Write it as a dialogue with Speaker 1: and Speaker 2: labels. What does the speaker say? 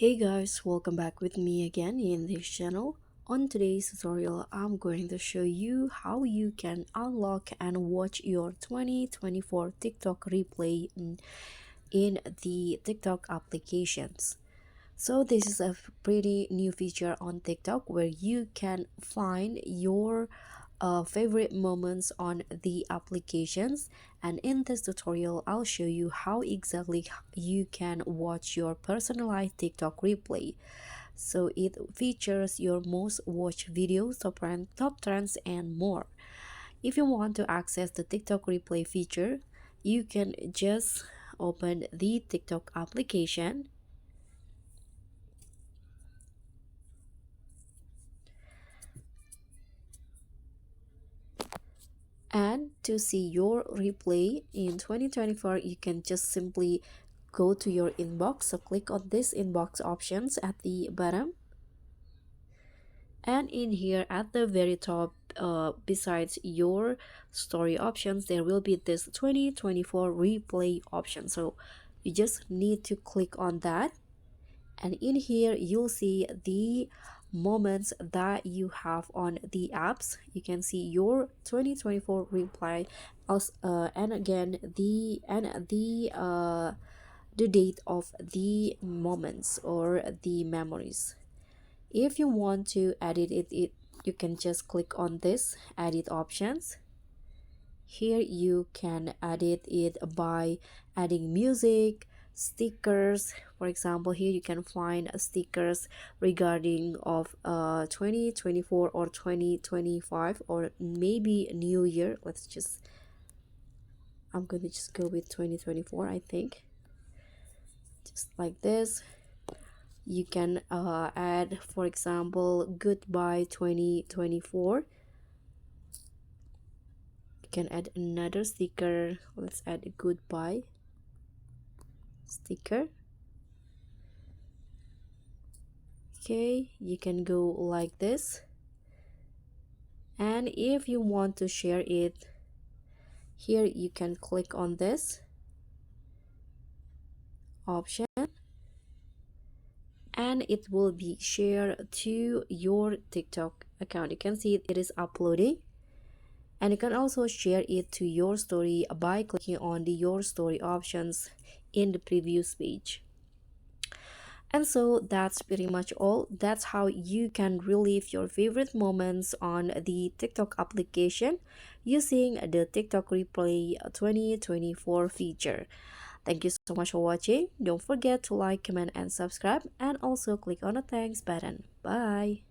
Speaker 1: Hey guys, welcome back with me again in this channel. On today's tutorial, I'm going to show you how you can unlock and watch your 2024 TikTok replay in the TikTok applications. So this is a pretty new feature on TikTok where you can find your favorite moments on the applications, and in this tutorial I'll show you how exactly you can watch your personalized TikTok replay. So it features your most watched videos, top trends and more. If you want to access the TikTok replay feature, you can just open the TikTok application. And to see your replay in 2024, you can just simply go to your inbox. So click on this inbox options at the bottom. And in here at the very top, besides your story options, there will be this 2024 replay option. So you just need to click on that, and in here you'll see the moments that you have on the apps. You can see your 2024 reply also, and again the date of the moments or the memories. If you want to edit it, you can just click on this edit options. Here you can edit it by adding music, stickers. For example, here you can find stickers regarding of 2024 or 2025 or maybe new year. I'm going to just go with 2024, I think. Just like this. You can add, for example, goodbye 2024. You can add another sticker. Let's add a goodbye sticker. Okay, you can go like this, and if you want to share it, here you can click on this option and it will be shared to your TikTok account. You can see it is uploading, and you can also share it to your story by clicking on the your story options in the previous page. And so that's pretty much all. That's how you can relive your favorite moments on the TikTok application using the TikTok Replay 2024 feature. Thank you so much for watching. Don't forget to like, comment, and subscribe, and also click on the thanks button. Bye.